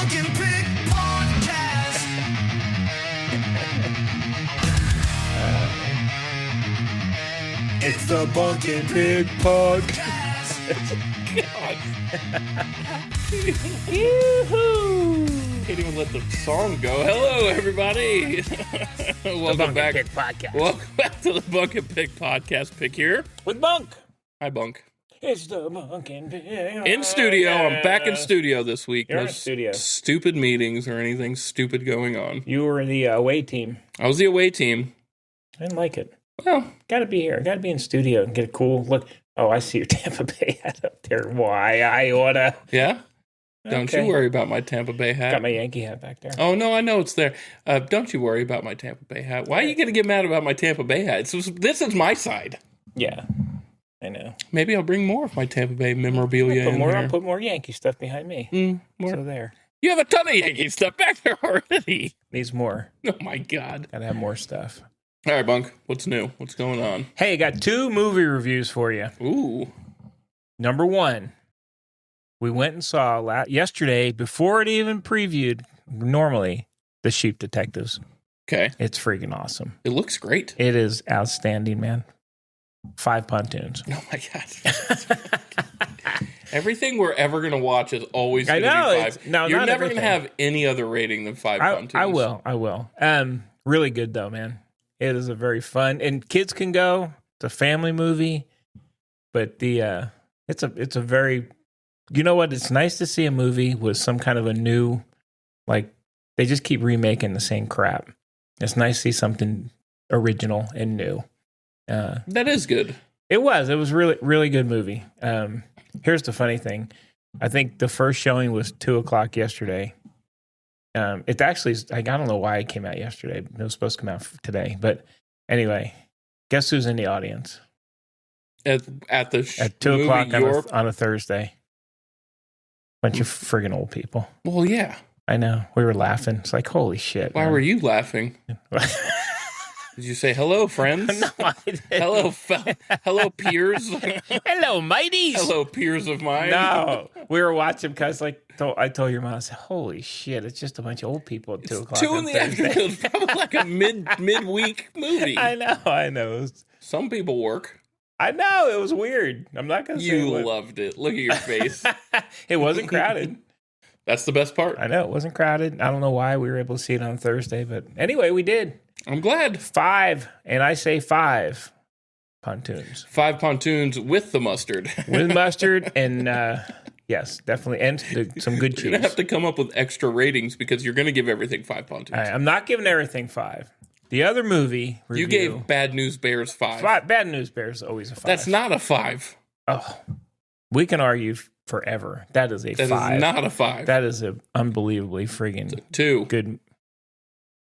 Bunk and Pick podcast. It's the Bunk and Pick podcast. Yoo-hoo! Can't even let the song go. Hello, everybody. Welcome back. Pick podcast. Welcome back to the Bunk and Pick podcast. Pick here With Bunk. Hi, Bunk. It's the Bunk and Pick. In studio. I'm back in studio this week. You're No in studio. Stupid meetings or anything stupid going on. You were the away team. I was the away team. I didn't like it. Well, Gotta be here. Gotta be in studio and get a cool look. Oh, I see your Tampa Bay hat up there. Why, I oughta. yeah. Don't Okay. you worry about my Tampa Bay hat. Got my Yankee hat back there. Oh, no, I know it's there. Don't you worry about my Tampa Bay hat. Why are you going to get mad about my Tampa Bay hat? This is my side. Yeah, I know. Maybe I'll bring more of my Tampa Bay memorabilia in I'll here. put more Yankee stuff behind me. More. So there. You have a ton of Yankee stuff back there already. Needs more. Oh, my God. Gotta have more stuff. All right, Bunk. What's new? What's going on? Hey, got 2 movie reviews for you. Ooh. Number 1, we went and saw yesterday, before it even previewed, normally, The Sheep Detectives. Okay. It's freaking awesome. It looks great. It is outstanding, man. 5 pontoons. Oh, my God. Everything we're ever going to watch is always going to be 5. No, You're not never going to everything. have any other rating than 5 pontoons. I will. Really good, though, man. It is a very fun, and kids can go. It's a family movie, but it's a very, you know what? It's nice to see a movie with some kind of a new, like, they just keep remaking the same crap. It's nice to see something original and new. That is good. It was really, really good movie. Here's the funny thing. I think the first showing was 2:00 yesterday. It actually, I don't know why it came out yesterday. It was supposed to come out today. But anyway, guess who's in the audience? At 2 movie o'clock on a Thursday. Bunch of friggin' old people. Well, yeah. I know. We were laughing. It's like, holy shit. Why man. were you laughing? Did you say hello, friends? No, I didn't. Hello, peers. Hello, mighties. Hello, peers of mine. No, we were watching because, I told your mom, I said, "Holy shit, it's just a bunch of old people at 2 o'clock." 2 in the afternoon. It's probably like a midweek movie. I know. Some people work. I know it was weird. I'm not gonna say You what. loved it. Look at your face. It wasn't crowded. That's the best part. I know it wasn't crowded. I don't know why we were able to see it on Thursday, but anyway, we did. I'm glad. 5, and I say 5 pontoons 5 pontoons with the mustard. with mustard and yes, definitely, and some good You're going to cheese. have to come up with extra ratings because you're going to give everything 5 pontoons. All right, I'm not giving everything 5. The other movie review, You gave Bad News Bears 5. Bad News Bears is always a 5. That's not a 5. Oh, we can argue forever. That is a That 5. is not a 5. That is a unbelievably friggin' 2. good.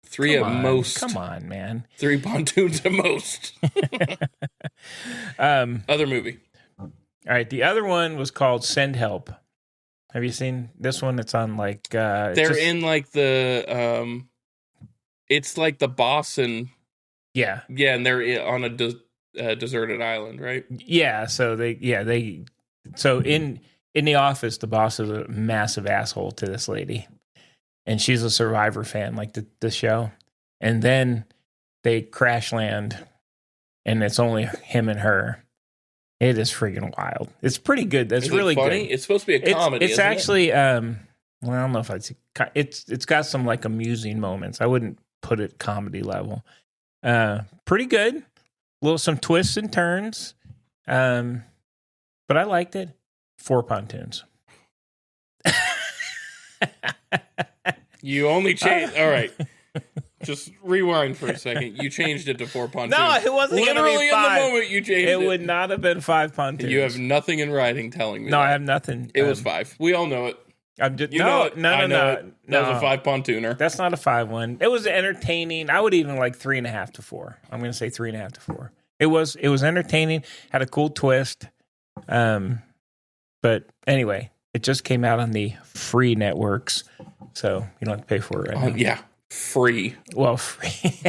3 Come at on, most. Come on, man. 3 pontoons at most. Other movie. All right, the other one was called Send Help. Have you seen this one? It's on like They're in like the it's like the boss and yeah, and they're on a deserted island, right? yeah. So so in the office, the boss is a massive asshole to this lady, and she's a Survivor fan, like the show. And then they crash land, and it's only him and her. It is freaking wild. It's pretty good. That's Is really it funny? good. It's supposed to be a comedy. It's isn't actually well, I don't know if it's got some like amusing moments. I wouldn't put it comedy level. Pretty good. Some twists and turns. But I liked it. 4 pontoons. You only changed. All right. Just rewind for a second. You changed it to 4 pontoons. No, it wasn't gonna be Literally in 5. the moment you changed it. It would not have been 5 pontoons. You have nothing in writing telling me no, that. I have nothing. It was 5. We all know it. I'm just You know it. I know no. it. That was a 5 pontooner. That's not a 5 one. It was entertaining. I would even like 3.5 to 4. I'm going to say 3.5 to 4. It was entertaining. Had a cool twist. But anyway, it just came out on the free networks, so you don't have to pay for it right now. Yeah, free. Well, free.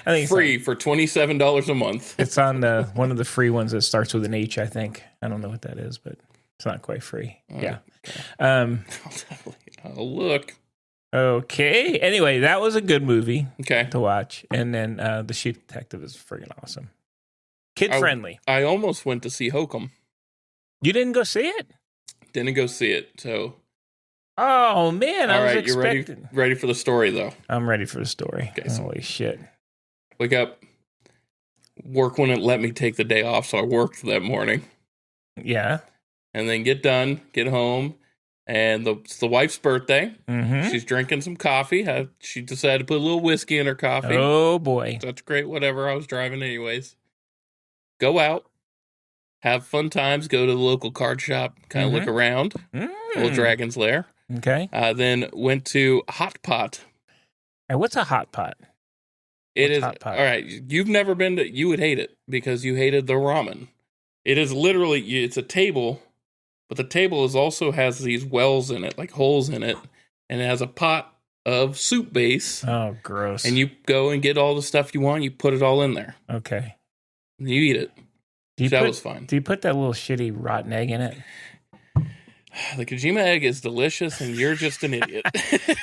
I think Free for $27 a month. it's on one of the free ones that starts with an H, I think. I don't know what that is, but it's not quite free. Yeah. I'll definitely I'll look. Okay. Anyway, that was a good movie Okay. to watch. And then The Sheep Detective is friggin' awesome. Kid friendly. I almost went to see Hokum. You didn't go see it? Didn't go see it, so. Oh, man. I All was right, you're expecting. ready for the story, though. I'm ready for the story. Okay, so- Holy shit. Wake up. Work wouldn't let me take the day off, so I worked that morning. Yeah. And then get done, get home, and it's the wife's birthday. Mm-hmm. She's drinking some coffee. She decided to put a little whiskey in her coffee. Oh, boy. That's great, whatever. I was driving anyways. Go out, have fun times, go to the local card shop, kind of look around. Little Dragon's Lair. Okay. Then went to Hot Pot. Hey, what's a hot pot? It What's is Hot Pot? all right. You've never been to. You would hate it because you hated the ramen. It is literally. It's a table, but the table also has these wells in it, like holes in it, and it has a pot of soup base. Oh, gross. And you go and get all the stuff you want. You put it all in there. Okay. And you eat it. That was fine. Do you put that little shitty rotten egg in it? The Kojima egg is delicious, and you're just an idiot.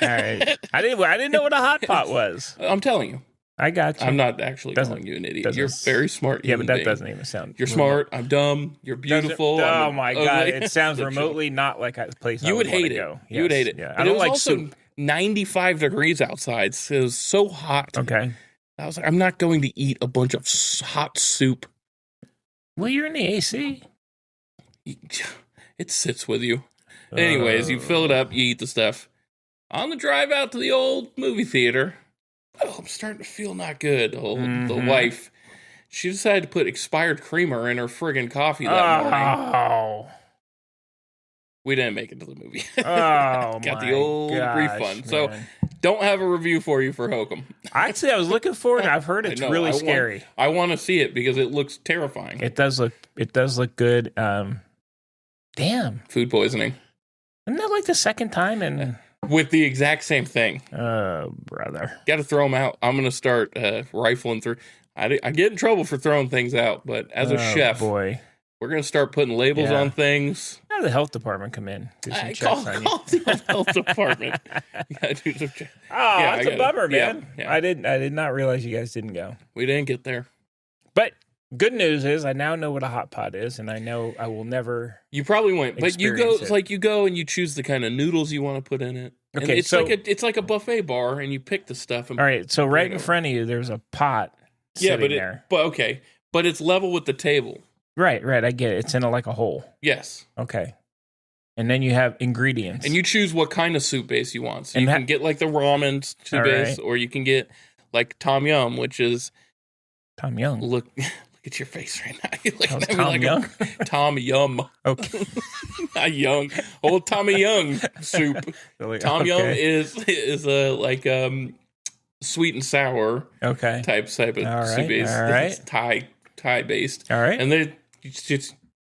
All right. I didn't know what a hot pot was. I'm telling you. I got you. I'm not actually calling you an idiot. You're very smart. Yeah, but that being. doesn't even sound. You're smart. I'm dumb. You're beautiful. Oh my god! ugly. It sounds remotely not like a place You I would wanna hate it. go. You would Yes, hate it. Yeah, But I don't it was like also soup. 95 degrees outside. So it was so hot. Okay. I was like, I'm not going to eat a bunch of hot soup. Well, you're in the AC. It sits with you. Anyways, you fill it up. You eat the stuff. On the drive out to the old movie theater. Oh, I'm starting to feel not good. The wife, she decided to put expired creamer in her friggin' coffee that morning. Oh. We didn't make it to the movie. Oh, Got my the old gosh, refund. So man. don't have a review for you for Hokum. Actually, I was looking forward. I've heard it's really scary. I want to see it because it looks terrifying. It does look good. Damn. Food poisoning. Isn't that like the second time in With the exact same thing. Oh, brother. Got to throw them out. I'm going to start rifling through. I get in trouble for throwing things out, but as a chef, boy. we're going to start putting labels on things. How did the health department come in? Do some checks on you? Call the health department. Gotta do some checks. Oh, that's a bummer, man. Yeah. I did not realize you guys didn't go. We didn't get there. But good news is I now know what a hot pot is, and I know I will never. You probably went, but you go. experience It's it. like you go and you choose the kind of noodles you want to put in it. And Okay, it's so- it's like a buffet bar, and you pick the stuff. And All right, so right in over. front of you, there's a pot yeah, sitting there. but it's level with the table. Right, I get it. It's in like a hole. Yes, Okay. And then you have ingredients. and you choose what kind of soup base you want. So And you can get like the ramen soup All base, right. or you can get like Tom Yum, which is Tom Young. look at your face right now. You're looking How's at me Tom like Young? Tom Yum, Okay. not Young. Old Tommy Young soup. Tom Yum Okay. is a like sweet and sour Okay. type of All right, soup base. all right. It's Thai based, All right. and then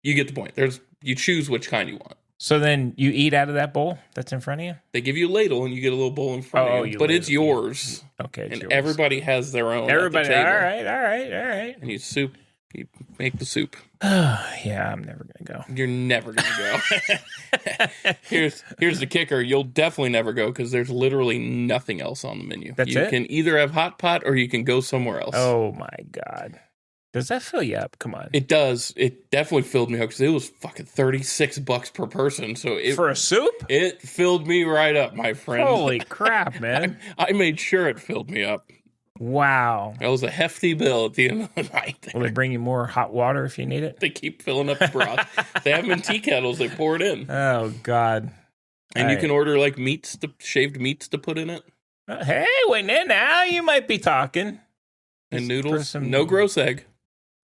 you get the point. You choose which kind you want. So then you eat out of that bowl that's in front of you? They give you a ladle, and you get a little bowl in front Oh, of you, you but it's ladle. yours, Okay. It's and yours. everybody has their own. Everybody. at the All table. right. And you make the soup. Yeah, I'm never gonna go. You're never gonna go. here's the kicker. You'll definitely never go because there's literally nothing else on the menu. That's you it? can either have hot pot or you can go somewhere else. Oh my god. Does that fill you up? Come on. It does. It definitely filled me up because it was fucking $36 per person. So For a soup? it filled me right up, my friend. Holy crap, man. I made sure it filled me up. Wow. That was a hefty bill at the end of the night. Will they bring you more hot water if you need it? They keep filling up the broth. They have them in tea kettles. They pour it in. Oh god. And you All can order like shaved meats to put in it. Hey, wait now you might be talking. And Just noodles. for some- No gross egg.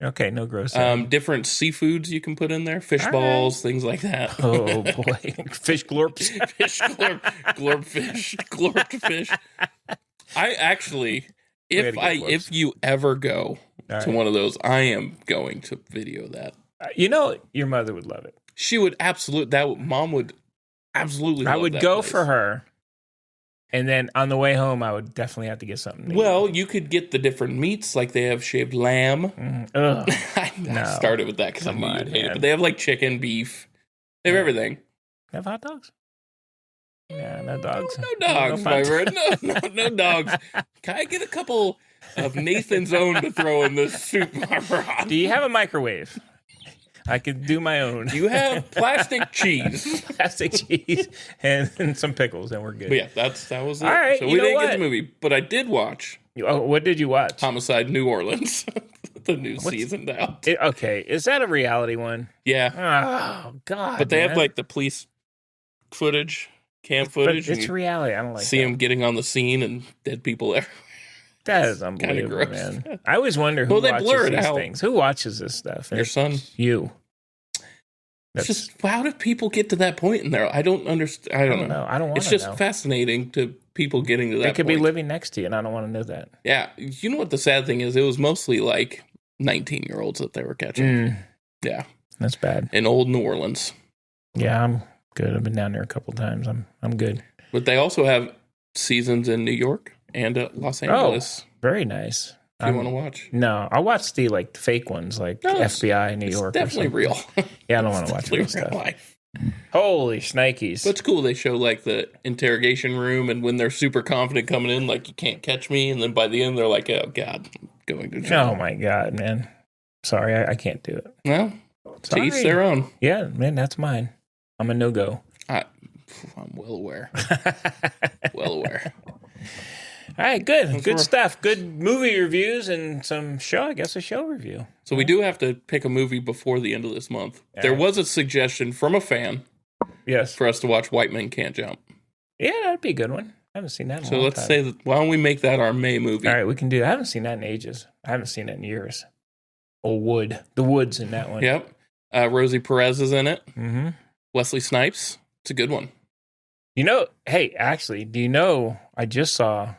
Okay, no gross. Different seafoods you can put in there. Fish All balls, things like that. Oh boy. Fish glorps. Fish glorp fish. Glorped fish. I actually Way to go, glorps. if you ever go All to right. one of those, I am going to video that. You know your mother would love it. She would mom would absolutely I love would that go place. for her. And then on the way home, I would definitely have to get something. to eat. Well, you could get the different meats, like they have shaved lamb. Ugh. I No. started with that because I Come knew on, you'd hate it. man. But they have like chicken, beef. They have everything. Have hot dogs? Yeah, no dogs. No dogs, my friend. No dogs. Can I get a couple of Nathan's Own to throw in this soup, my friend? Do you have a microwave? I could do my own. You have plastic cheese. Plastic cheese and some pickles, and we're good. But yeah, that was it. All right, so you we know didn't what? get the movie, but I did watch Oh, what did you watch? Homicide New Orleans. The new season out. Okay, is that a reality one? Yeah. Oh, God. But they have man. like the police footage, cam But footage. it's and reality. I don't like see that. them getting on the scene and dead people there. That is unbelievable, gross. man. I always wonder who Well, they watches blur it these out. things. Who watches this stuff? Your son. You. It's just, how did people get to that point in there? I don't understand. I don't know. I don't want It's to just know. fascinating to people getting to that They could point. be living next to you, and I don't want to know that. Yeah. You know what the sad thing is? It was mostly like 19-year-olds that they were catching. Yeah. That's bad. In old New Orleans. Yeah, I'm good. I've been down there a couple times. I'm good. But they also have seasons in New York and Los Angeles. Very nice. If you want to watch. No, I watch the like fake ones, like No, FBI New York. It's definitely or real. Yeah, I don't want to watch Definitely that real stuff. life. Holy shnikes! But it's cool. They show like the interrogation room, and when they're super confident coming in, like, you can't catch me. And then by the end, they're like, oh, God, I'm going to jail. Oh my God, man! Sorry, I can't do it. Well, to Sorry. each their own. Yeah, man, that's mine. I'm a no go. I'm well aware. Well aware. All right, good. That's Good where- stuff. Good movie reviews and some show, I guess a show review. So we do have to pick a movie before the end of this month. Yeah. There was a suggestion from a fan Yes. for us to watch White Men Can't Jump. Yeah, that'd be a good one. I haven't seen that in a So long let's time. say that, why don't we make that our May movie? All right, we can do that. I haven't seen that in ages. I haven't seen it in years. Oh, Wood. The Wood's in that one. Yep. Rosie Perez is in it. Mm-hmm. Wesley Snipes. It's a good one. You know, hey, actually, do you know, I just saw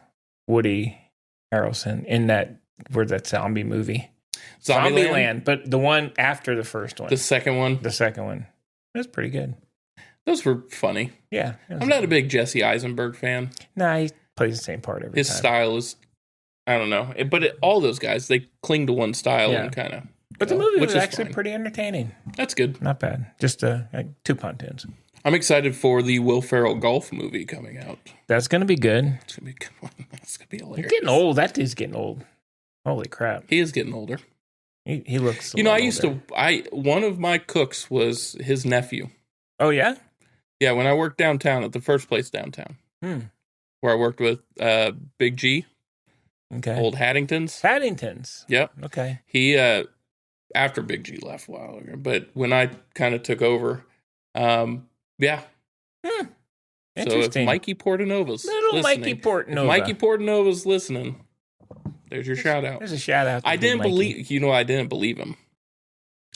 Woody Harrelson in that zombie movie. Zombieland. Zombieland, but the one after the first one. The second one. The second one. That's pretty good. Those were funny. Yeah. I'm not a big Jesse Eisenberg fan. Nah, he plays the same part every His time. style is, I don't know. But all those guys, they cling to one style Yeah. and kind of. But the movie which was is actually fine. pretty entertaining. That's good. Not bad. Just like 2 pontoons. I'm excited for the Will Ferrell golf movie coming out. That's going to be good. It's gonna be good one. That's gonna be He's hilarious. getting old. That dude's getting old. Holy crap. He is getting older. He looks a You know, I lot used older. to. One of my cooks was his nephew. Oh, yeah? Yeah, when I worked downtown at the first place downtown, where I worked with Big G, Okay. old Haddingtons. Paddingtons. Yep. Okay. He after Big G left a while ago, but when I kind of took over, yeah. So if Interesting. Mikey Portanova's Little listening, Mikey Portnova. if Mikey Portanova's listening, there's your shout out. There's a shout out to I Big didn't Mikey. believe, I didn't believe him.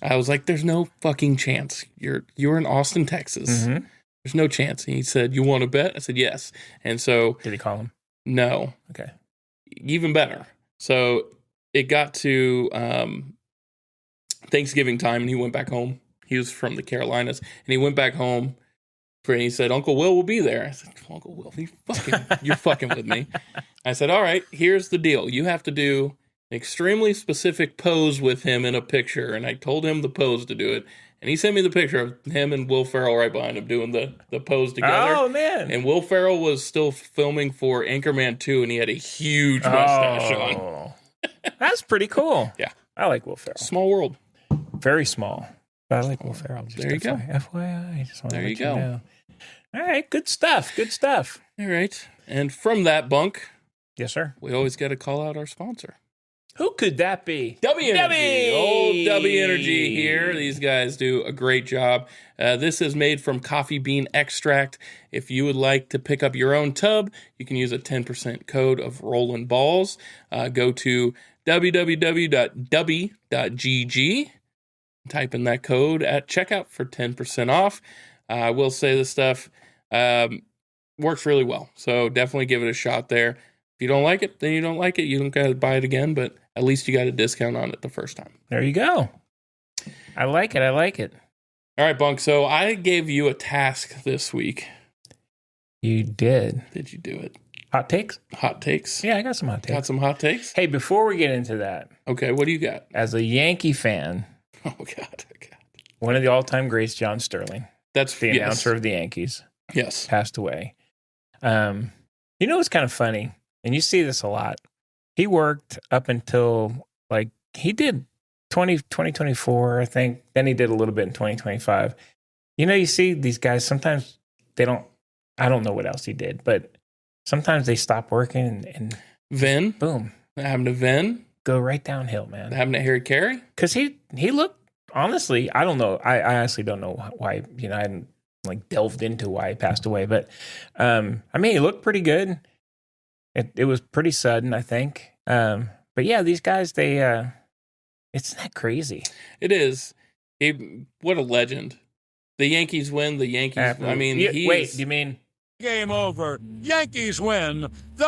I was like, there's no fucking chance. You're in Austin, Texas. Mhm. There's no chance. And he said, you want to bet? I said, yes. And so, Did he call him? no. Okay. Even better. So it got to Thanksgiving time and he went back home. He was from the Carolinas and he went back home and he said, Uncle Will will be there. I said, Uncle Will, you're fucking with me. I said, all right, here's the deal. You have to do an extremely specific pose with him in a picture. And I told him the pose to do it. And he sent me the picture of him and Will Ferrell right behind him doing the pose together. Oh, man. And Will Ferrell was still filming for Anchorman 2, and he had a huge mustache on. Oh. That's pretty cool. Yeah. I like Will Ferrell. Small world. Very small. But I like Will Ferrell. Just There you go. FYI. Just wanna There let you go. know. All right. Good stuff. Good stuff. All right. And from that bunk, Yes, sir. we always got to call out our sponsor. Who could that be? W Energy. W! Old W Energy here. These guys do a great job. This is made from coffee bean extract. If you would like to pick up your own tub, you can use a 10% code of Rollin Balls. Go to www.w.gg. Type in that code at checkout for 10% off. I will say this stuff works really well. So definitely give it a shot there. If you don't like it, then you don't like it. You don't got to buy it again, but at least you got a discount on it the first time. There you go. I like it. I like it. All right, Bunk. So I gave you a task this week. You did. Did you do it? Hot takes? Hot takes? Yeah, I got some hot takes. Got some hot takes? Hey, before we get into that, Okay, what do you got? as a Yankee fan, Oh, God. Okay. one of the all-time greats, John Sterling, That's the announcer of the Yankees, Yes. passed away. You know what's kind of funny, and you see this a lot. He worked up until like he did 2024, I think. Then he did a little bit in 2025. You know, you see these guys sometimes they don't. I don't know what else he did, but sometimes they stop working and Vin, boom, that happened to Vin. go right downhill, man. That happened to Harry Carey. Because he looked, honestly, I don't know. I honestly don't know why, I hadn't like delved into why he passed away. But, I mean, he looked pretty good. It was pretty sudden, I think. But yeah, these guys, it's not crazy. It is. What a legend. The Yankees win. The Yankees, I mean, wait, do you mean? Game over. Yankees win. The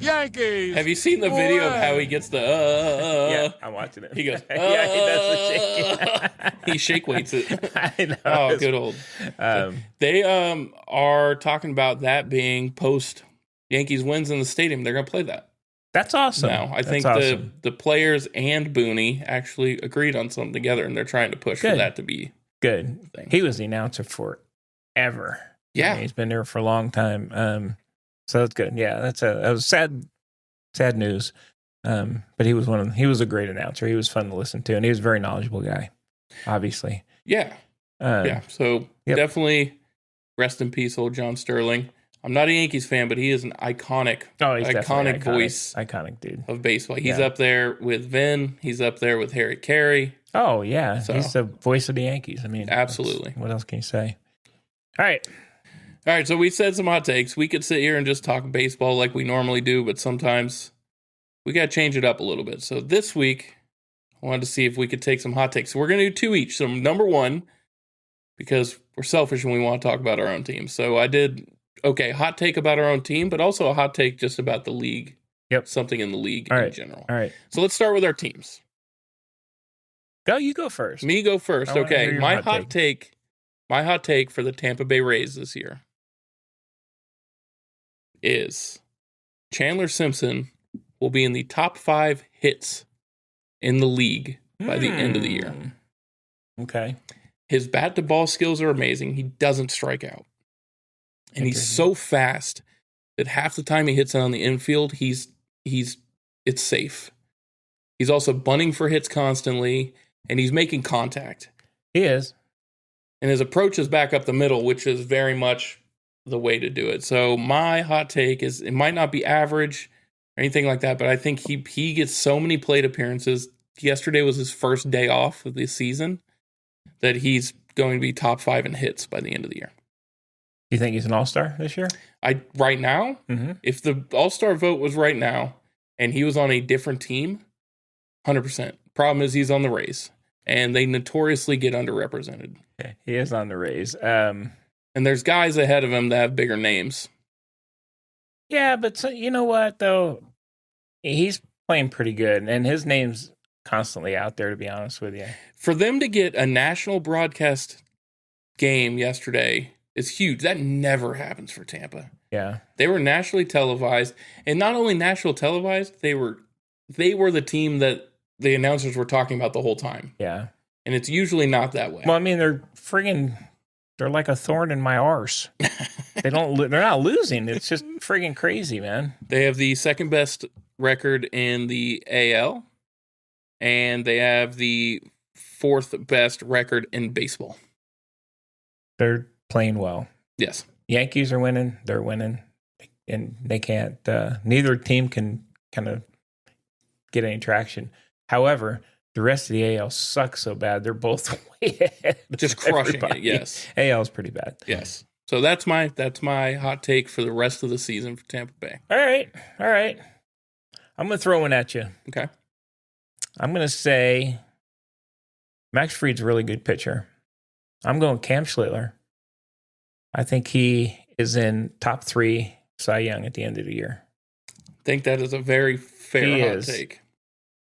Yankees. Have you seen the video of how he gets the Yeah, I'm watching it. He goes, yeah, he does the shake. he shake weights it. I know. Oh, good old. They are talking about that being post Yankees wins in the stadium. They're going to play that. That's awesome. Now, I think awesome. the players and Booney actually agreed on something together, and they're trying to push for that to be good. He was the announcer forever. Yeah, I mean, he's been there for a long time. So that's good. Yeah, that was sad news. But he was a great announcer. He was fun to listen to, and he was a very knowledgeable guy. Obviously. Yeah. So definitely rest in peace, old John Sterling. I'm not a Yankees fan, but he is an iconic voice. Iconic dude. Of baseball. He's up there with Vin. He's up there with Harry Carey. Oh, yeah. So, he's the voice of the Yankees. I mean, absolutely. What else can you say? All right. So we said some hot takes. We could sit here and just talk baseball like we normally do, but sometimes we got to change it up a little bit. So this week, I wanted to see if we could take some hot takes. So we're going to do two each. So number one, because we're selfish and we want to talk about our own team. So I did... Okay, hot take about our own team, but also a hot take just about the league. Yep. Something in the league in general. All right. So let's start with our teams. You go first. Me go first. Okay. My hot take for the Tampa Bay Rays this year is Chandler Simpson will be in the top 5 hits in the league by the end of the year. Okay. His bat to ball skills are amazing. He doesn't strike out. And he's so fast that half the time he hits it on the infield, it's safe. He's also bunting for hits constantly, and he's making contact. He is. And his approach is back up the middle, which is very much the way to do it. So my hot take is it might not be average or anything like that, but I think he gets so many plate appearances. Yesterday was his first day off of the season that he's going to be top 5 in hits by the end of the year. You think he's an all-star this year? Right now, if the all-star vote was right now and he was on a different team, 100%. Problem is he's on the Rays, and they notoriously get underrepresented. Okay. He is on the Rays. And there's guys ahead of him that have bigger names. Yeah, but you know what, though? He's playing pretty good, and his name's constantly out there, to be honest with you. For them to get a national broadcast game yesterday is huge. That never happens for Tampa. Yeah. They were nationally televised, and not only national televised, they were the team that the announcers were talking about the whole time. Yeah. And it's usually not that way. Well, I mean, they're like a thorn in my arse. They're not losing. It's just friggin' crazy, man. They have the second best record in the AL, and they have the 4th best record in baseball. They're playing well. Yes. Yankees are winning. They're winning. And they can't, neither team can kind of get any traction. However, the rest of the AL sucks so bad. They're both way ahead. Just crushing it, yes. AL is pretty bad. Yes. So that's my hot take for the rest of the season for Tampa Bay. All right. I'm going to throw one at you. Okay. I'm going to say Max Fried's a really good pitcher. I'm going Cam Schlittler. I think he is in top 3 Cy Young at the end of the year. I think that is a very fair hot take.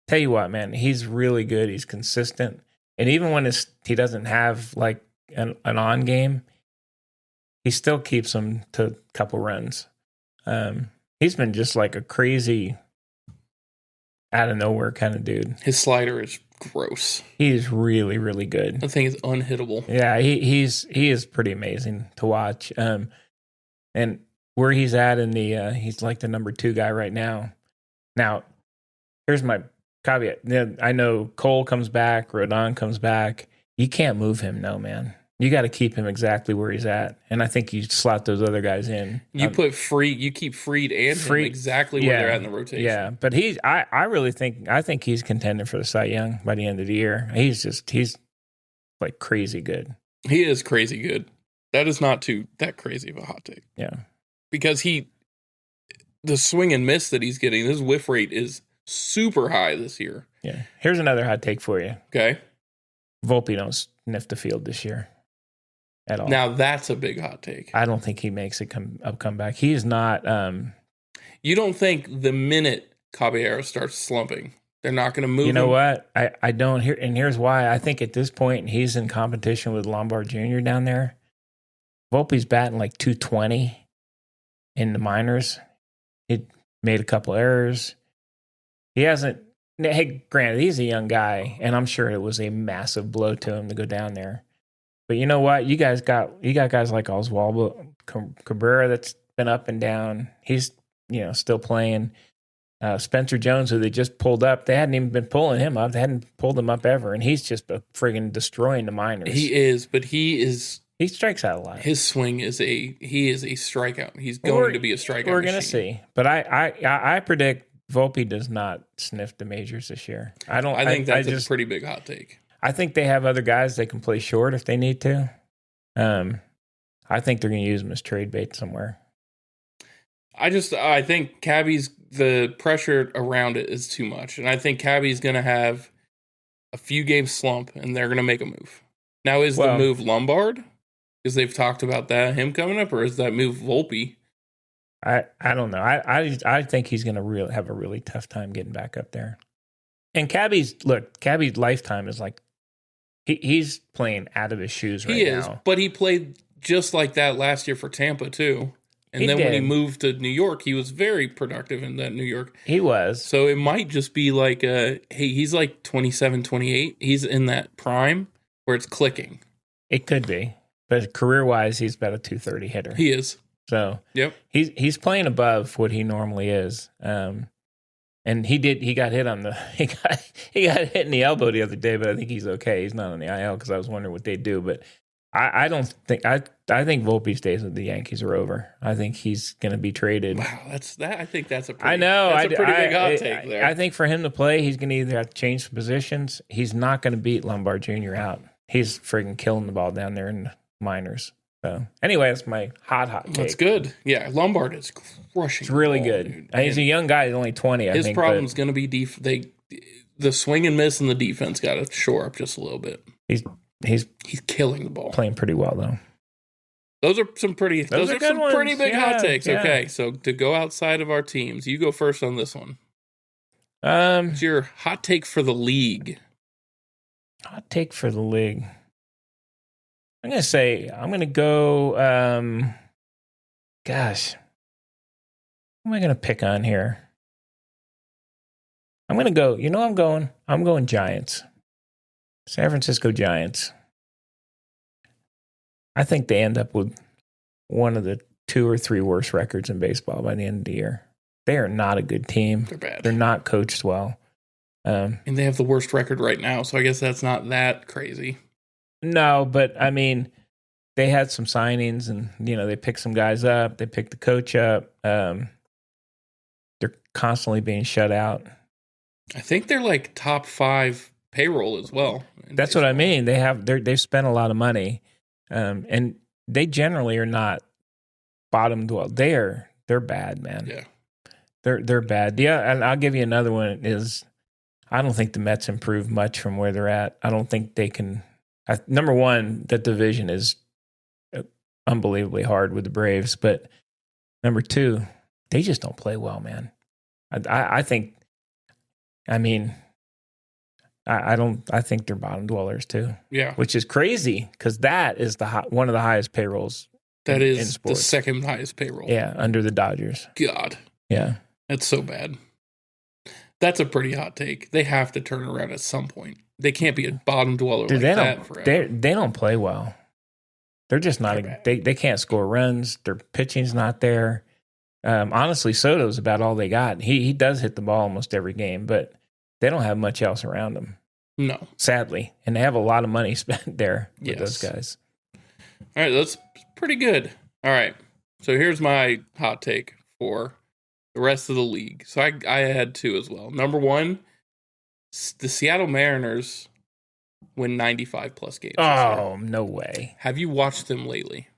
Tell you what, man, he's really good. He's consistent. And even when he doesn't have like an on game, he still keeps them to a couple runs. He's been just like a crazy out of nowhere kind of dude. His slider is gross. He's really, really good. That thing is unhittable. Yeah, he is pretty amazing to watch. And where he's at in the he's like the number 2 guy right now. Now, here's my caveat. I know Cole comes back, Rodon comes back. You can't move him, no, man. You got to keep him exactly where he's at, and I think you slot those other guys in. You keep Fried and him exactly where they're at in the rotation. Yeah, but I think he's contending for the Cy Young by the end of the year. He's like crazy good. He is crazy good. That is not that crazy of a hot take. Yeah, because the swing and miss that he's getting, his whiff rate is super high this year. Yeah. Here's another hot take for you. Okay, Volpe don't sniff the field this year. At all. Now that's a big hot take. I don't think he makes a comeback. He's not. You don't think the minute Caballero starts slumping, they're not going to move him? You know what? I don't hear, and here's why. I think at this point he's in competition with Lombard Jr. down there. Volpe's batting like 220 in the minors. He made a couple errors. He hasn't. Hey, granted, he's a young guy, and I'm sure it was a massive blow to him to go down there. But you know what? You got guys like Oswaldo Cabrera that's been up and down. He's still playing. Spencer Jones, who they just pulled up, they hadn't even been pulling him up. They hadn't pulled him up ever, and he's just friggin' destroying the minors. He is, but he strikes out a lot. His swing is a strikeout. He's going to be a strikeout. We're gonna see, but I predict Volpe does not sniff the majors this year. I think that's a pretty big hot take. I think they have other guys they can play short if they need to. I think they're going to use him as trade bait somewhere. I think Cabby's, the pressure around it is too much. And I think Cabby's going to have a few game slump and they're going to make a move. Now, is the move Lombard? Because they've talked about him coming up, or is that move Volpe? I don't know. I think he's going to have a really tough time getting back up there. And Cabby's lifetime is like, he's playing out of his shoes right now. He is, but he played just like that last year for Tampa too. And then when he moved to New York, he was very productive in that New York. He was. So it might just be like, hey, he's like 27, 28. He's in that prime where it's clicking. It could be. But career-wise, he's about a 230 hitter. He is. So yep, he's playing above what he normally is. And he got hit he got hit in the elbow the other day, but I think he's okay. He's not on the IL because I was wondering what they'd do. But I don't think I think Volpe's days with the Yankees are over. I think he's going to be traded. Wow, I think that's a pretty, I know that's a pretty big hot take there. I think for him to play, he's going to either have to change some positions. He's not going to beat Lombard Jr. out. He's friggin' killing the ball down there in the minors. So anyway, that's my hot take. That's good. Yeah, Lombard is crushing. It's really good. He's a young guy. He's only 20. His problem's going to be the swing and miss and the defense got to shore up just a little bit. He's killing the ball. Playing pretty well though. Those are some pretty big hot takes. Yeah. Okay, so to go outside of our teams, you go first on this one. It's your hot take for the league. Hot take for the league. I'm going to go, gosh, what am I going to pick on here? I'm going to go, I'm going Giants. San Francisco Giants. I think they end up with one of the 2 or 3 worst records in baseball by the end of the year. They are not a good team. They're bad. They're not coached well. And they have the worst record right now, so I guess that's not that crazy. No, but I mean, they had some signings and, they picked some guys up. They picked the coach up. They're constantly being shut out. I think they're like top 5 payroll as well. That's what I mean. They've spent a lot of money. And they generally are not bottom dwell. They're bad, man. Yeah. They're bad. Yeah, and I'll give you another one is I don't think the Mets improve much from where they're at. I don't think they can. Number one, that division is unbelievably hard with the Braves. But number two, they just don't play well, man. I think they're bottom dwellers too. Yeah. Which is crazy because that is one of the highest payrolls. That is the second highest payroll. Yeah, under the Dodgers. God. Yeah. That's so bad. That's a pretty hot take. They have to turn around at some point. they can't be a bottom dweller Dude, like that forever. they don't play well. They're just not. They can't score runs. Their pitching's not there. Honestly, Soto's about all they got. He does hit the ball almost every game, but they don't have much else around them. No, sadly, and they have a lot of money spent there with those guys. All right, that's pretty good. All right, so here's my hot take for the rest of the league. So I had two as well. Number one, the Seattle Mariners win 95 plus games. Oh, no way. Have you watched them lately?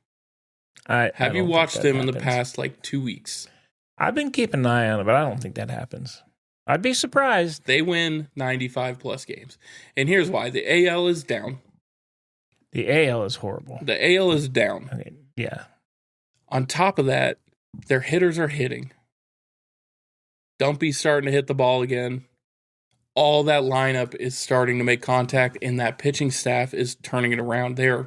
Have you watched them in the past like 2 weeks? I've been keeping an eye on it, but I don't think that happens. I'd be surprised. They win 95 plus games. And here's why. The AL is down. The AL is horrible. The AL is down. Okay, yeah. On top of that, their hitters are hitting. Dumpy's starting to hit the ball again. All that lineup is starting to make contact, and that pitching staff is turning it around. They're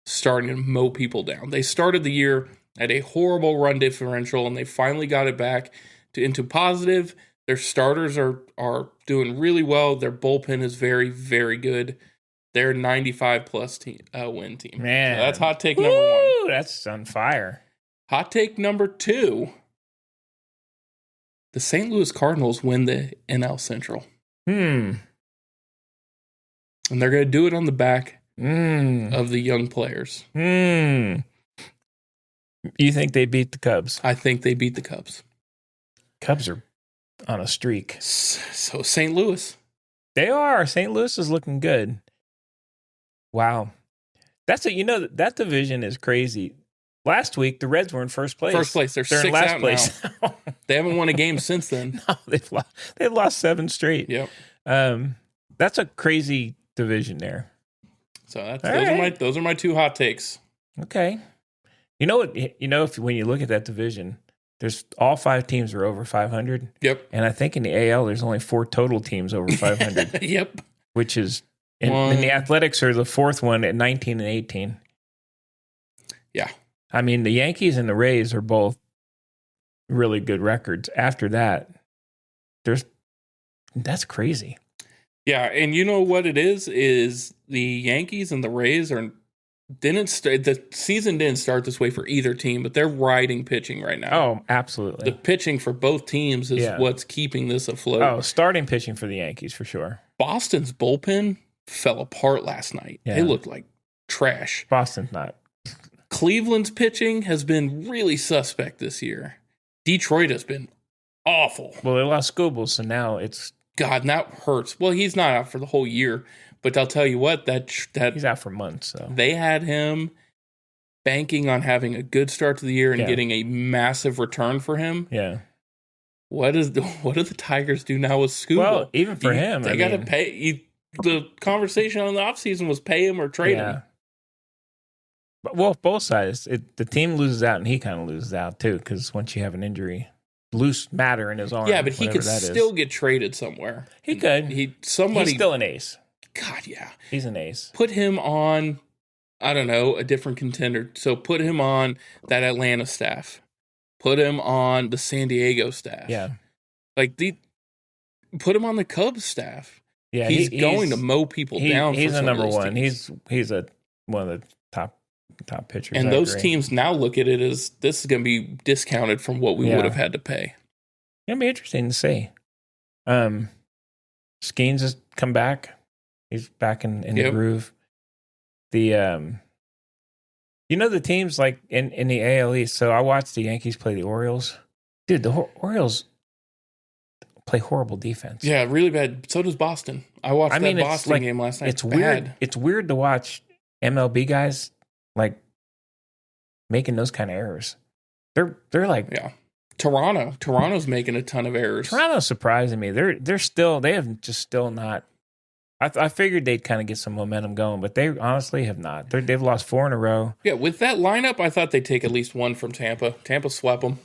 starting to mow people down. They started the year at a horrible run differential, and they finally got it back into positive. Their starters are doing really well. Their bullpen is very, very good. They're 95 plus win team. Man, so that's hot take number one. That's on fire. Hot take number two. The St. Louis Cardinals win the NL Central. And they're going to do it on the back of the young players. You think they beat the Cubs? I think they beat the Cubs. Cubs are on a streak. So St. Louis. They are. St. Louis is looking good. Wow. That division is crazy. Last week, the Reds were in first place. First place. They're in six last out place. now. They haven't won a game since then. No, they've lost 7 straight. Yep. That's a crazy division there. So those are my two hot takes. Okay. You know what? When you look at that division, there's all 5 teams are over 500. Yep. And I think in the AL, there's only 4 total teams over 500. Yep. Which is, and the Athletics are the 4th one at 19 and 18. Yeah. I mean, the Yankees and the Rays are both really good records. After that, that's crazy. Yeah, and you know what it is the Yankees and the Rays the season didn't start this way for either team, but they're riding pitching right now. Oh, absolutely. The pitching for both teams is what's keeping this afloat. Oh, starting pitching for the Yankees for sure. Boston's bullpen fell apart last night. Yeah. They looked like trash. Boston's not. Cleveland's pitching has been really suspect this year. Detroit has been awful. Well, they lost Skubal, so now it's... God, that hurts. Well, he's not out for the whole year, but I'll tell you what, that he's out for months. So they had him banking on having a good start to the year and getting a massive return for him. Yeah. What do the Tigers do now with Skubal? Well, even for him, they got to pay. The conversation on the offseason was pay him or trade him. Well, both sides. The team loses out, and he kind of loses out too, because once you have an injury, loose matter in his arm. Yeah, but he could still get traded somewhere. He could. He's still an ace. God, yeah, he's an ace. Put him on, I don't know, a different contender. So put him on that Atlanta staff. Put him on the San Diego staff. Yeah, put him on the Cubs staff. Yeah, he's going to mow people down. He's a number one. Teams. He's one of the top pitchers. And those teams now look at it as this is going to be discounted from what we would have had to pay. It'll be interesting to see. Skeens has come back. He's back in the groove. The the teams like in the AL East. So I watched the Yankees play the Orioles. Dude, the Orioles play horrible defense. Yeah, really bad. So does Boston. I watched that Boston game last night. It's weird. It's weird to watch MLB guys making those kind of errors. They're like Toronto's making a ton of errors. Toronto's surprising me. They have just still not. I figured they'd kind of get some momentum going, but they honestly have not. They've lost 4 in a row. Yeah, with that lineup, I thought they'd take at least one from Tampa. Tampa swept them.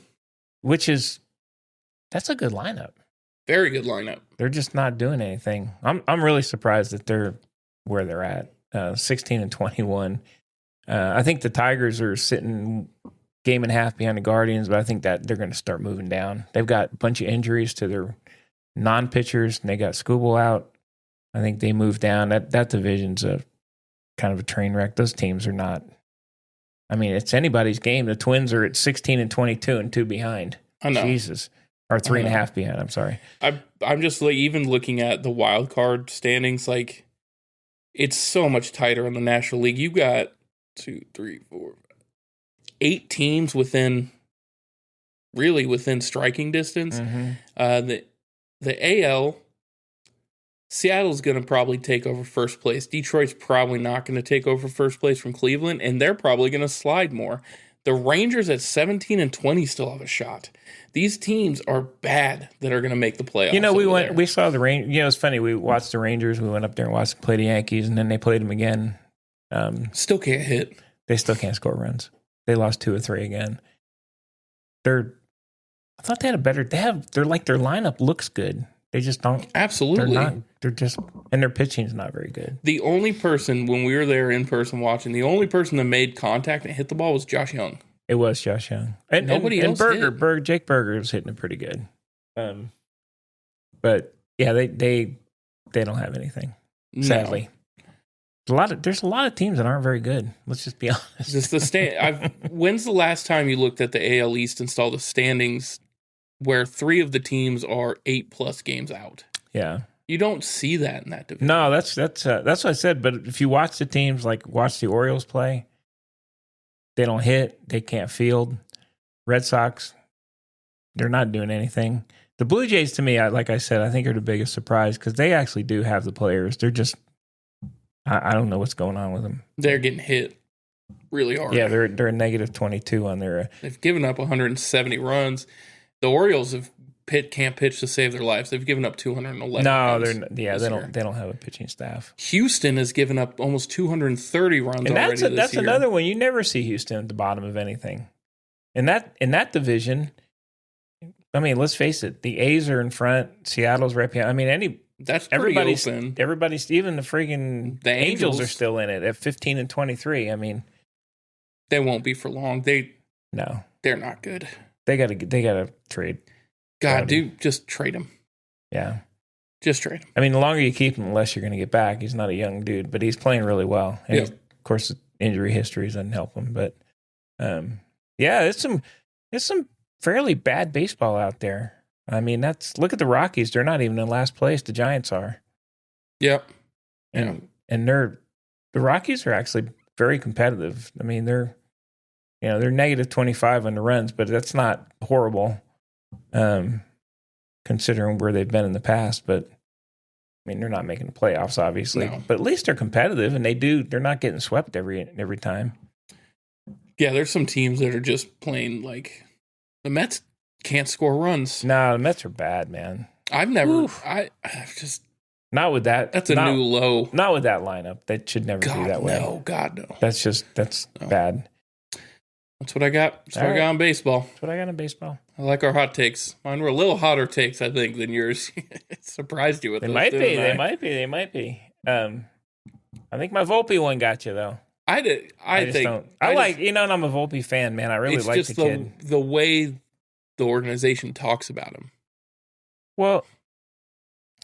That's a good lineup. Very good lineup. They're just not doing anything. I'm really surprised that they're where they're at. 16 and 21. I think the Tigers are sitting game and a half behind the Guardians, but I think that they're going to start moving down. They've got a bunch of injuries to their non-pitchers, and they got Skubal out. I think they moved down. That division's a kind of a train wreck. Those teams are not. I mean, it's anybody's game. The Twins are at 16 and 22 and 2 behind. I know. Jesus. Or 3.5 behind. I'm sorry. I'm just like, even looking at the wild card standings, like, it's so much tighter in the National League. You got 8 teams within striking distance. Mm-hmm. The AL, Seattle's going to probably take over first place. Detroit's probably not going to take over first place from Cleveland, and they're probably going to slide more. The Rangers at 17 and 20 still have a shot. These teams are bad that are going to make the playoffs. You know, we saw the Rangers. You know, it's funny. We watched the Rangers. We went up there and watched them play the Yankees, and then they played them again. Still can't hit. They still can't score runs. They lost 2 or 3 again. I thought they had a better. Their lineup looks good. They just don't. Absolutely. And their pitching's not very good. The only person, when we were there in person watching, the only person that made contact and hit the ball was Josh Young. It was Josh Young. And nobody else hit. Jake Berger was hitting it pretty good. But yeah, they don't have anything. Sadly. There's a lot of teams that aren't very good. Let's just be honest. When's the last time you looked at the AL East and saw the standings where 3 of the teams are 8+ games out? Yeah. You don't see that in that division. No, that's what I said. But if you watch the teams, like watch the Orioles play, they don't hit, they can't field. Red Sox, they're not doing anything. The Blue Jays, to me, like I said, I think are the biggest surprise because they actually do have the players. They're just, I don't know what's going on with them. They're getting hit really hard. Yeah, they're a negative 22 on their. They've given up 170 runs. The Orioles can't pitch to save their lives. They've given up 211. No, they don't have a pitching staff. Houston has given up almost 230 runs and already this year. That's another one. You never see Houston at the bottom of anything. In that division, I mean, let's face it, the A's are in front, Seattle's right behind. I mean, that's pretty open. Everybody's, even the Angels are still in it at 15 and 23. I mean, they won't be for long. They're not good. They gotta trade. God, dude, just trade him. Yeah. Just trade him. I mean, the longer you keep him, the less you're going to get back. He's not a young dude, but he's playing really well. And of course, injury history doesn't help him. But yeah, it's some fairly bad baseball out there. I mean, look at the Rockies. They're not even in last place. The Giants are. Yep. And the Rockies are actually very competitive. I mean, they're negative 25 on the runs, but that's not horrible. Considering where they've been in the past, but I mean, they're not making the playoffs, obviously, but at least they're competitive and they're not getting swept every time. Yeah. There's some teams that are just playing like the Mets can't score runs. No, the Mets are bad, man. I've not with that. That's a new low. Not with that lineup. That should never be that way. No, God, no. That's bad. That's what I got. That's what I got on baseball. That's what I got on baseball. I like our hot takes. Mine were a little hotter takes, I think, than yours. It surprised you with They those. They might be. I think my Volpe one got you though. I did. I think don't. I'm a Volpe fan, man. I really like the kid. The way the organization talks about him. Well,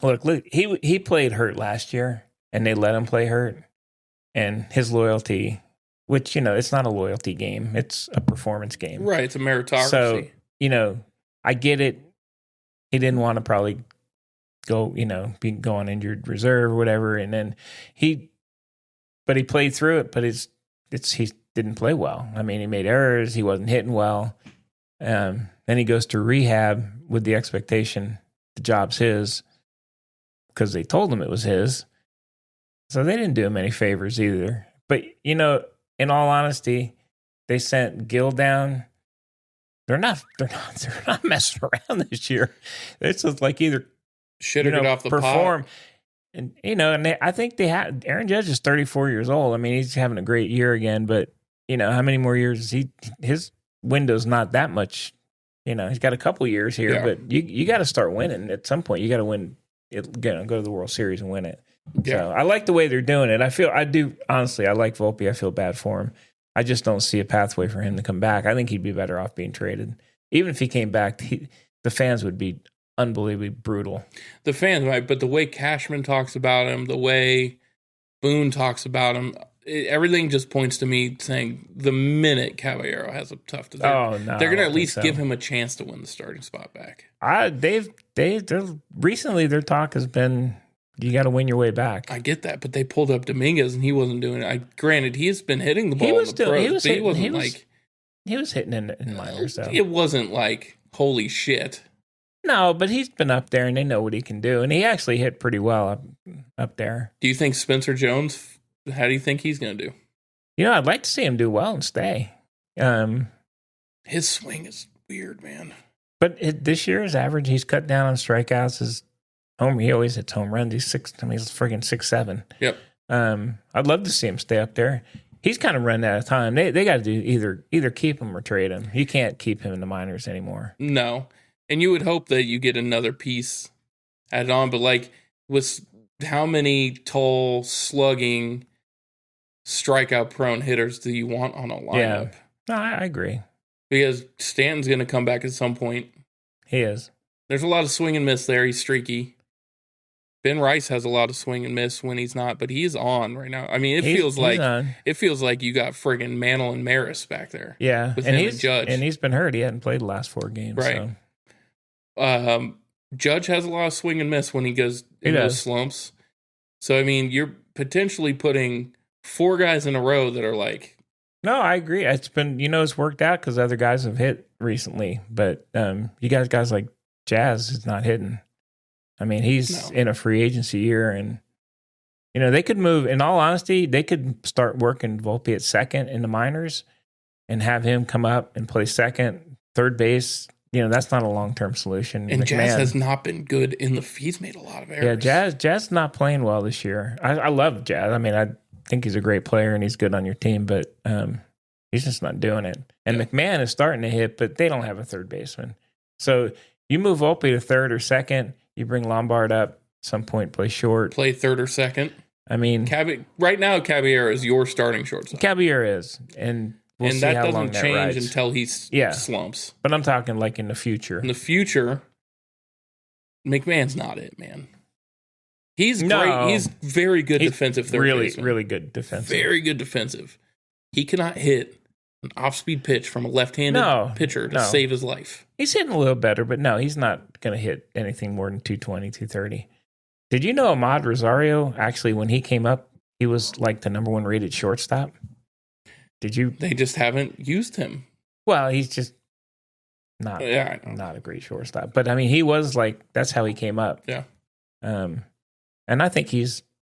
look, he played hurt last year, and they let him play hurt, and his loyalty. Which, it's not a loyalty game. It's a performance game. Right. It's a meritocracy. So, I get it. He didn't want to probably go on injured reserve or whatever. And then he played through it, but he didn't play well. I mean, he made errors. He wasn't hitting well. Then he goes to rehab with the expectation the job's his because they told him it was his. So they didn't do him any favors either. But, in all honesty, they sent Gill down. They're not messing around this year. It's just like either should have got off the perform, pot. And I think they had Aaron Judge is 34 years old. I mean, he's having a great year again, but how many more years is his window's not that much. He's got a couple years here, but you got to start winning at some point. You got to win it, go to the World Series and win it. Yeah. So I like the way they're doing it. Honestly, I like Volpe. I feel bad for him. I just don't see a pathway for him to come back. I think he'd be better off being traded. Even if he came back, the fans would be unbelievably brutal. The fans might, but the way Cashman talks about him, the way Boone talks about him, everything just points to me saying the minute Caballero has a tough day, they're going to at least give him a chance to win the starting spot back. Recently their talk has been, you got to win your way back. I get that, but they pulled up Dominguez and he wasn't doing it. Granted, he's been hitting the ball in the pros, but he was hitting in minors, though. It wasn't like, holy shit. No, but he's been up there and they know what he can do. And he actually hit pretty well up there. Do you think Spencer Jones, how do you think he's going to do? You know, I'd like to see him do well and stay. His swing is weird, man. But this year, his average, he's cut down on strikeouts. He always hits home runs. He's friggin' 6'7". Yep. I'd love to see him stay up there. He's kind of running out of time. They got to do either keep him or trade him. You can't keep him in the minors anymore. No. And you would hope that you get another piece added on, but like with how many tall, slugging, strikeout-prone hitters do you want on a lineup? Yeah, no, I agree. Because Stanton's going to come back at some point. He is. There's a lot of swing and miss there. He's streaky. Ben Rice has a lot of swing and miss when he's not, but he's on right now. I mean, it feels like you got friggin' Mantle and Maris back there. Yeah, with him and Judge, and he's been hurt. He hadn't played the last 4 games, right? So. Judge has a lot of swing and miss when he goes in those slumps. So I mean, you're potentially putting 4 guys in a row that are like. No, I agree. It's been it's worked out because other guys have hit recently, but you guys like Jazz is not hitting. I mean, he's in a free agency year, and they could move. In all honesty, they could start working Volpe at second in the minors, and have him come up and play second, third base. That's not a long-term solution. And Jazz has not been good in the. He's made a lot of errors. Yeah, Jazz not playing well this year. I love Jazz. I mean, I think he's a great player and he's good on your team, but he's just not doing it. And McMahon is starting to hit, but they don't have a third baseman. So you move Volpe to third or second. You bring Lombard up at some point, play short. Play third or second. I mean, right now, Caballero is your starting shortstop. Caballero is, and we'll see that how long doesn't that change rides. until he slumps. But I'm talking like in the future. In the future, McMahon's not it, man. He's great. He's very good defensive third baseman. Really good defensive. Very good defensive. He cannot hit an off-speed pitch from a left-handed pitcher to save his life. He's hitting a little better, but no, he's not going to hit anything more than 220, 230. Did you know Ahmad Rosario, actually, when he came up, he was like the number 1 rated shortstop? Did you? They just haven't used him. Well, he's just not a great shortstop. But, I mean, he was like, that's how he came up. Yeah. And I think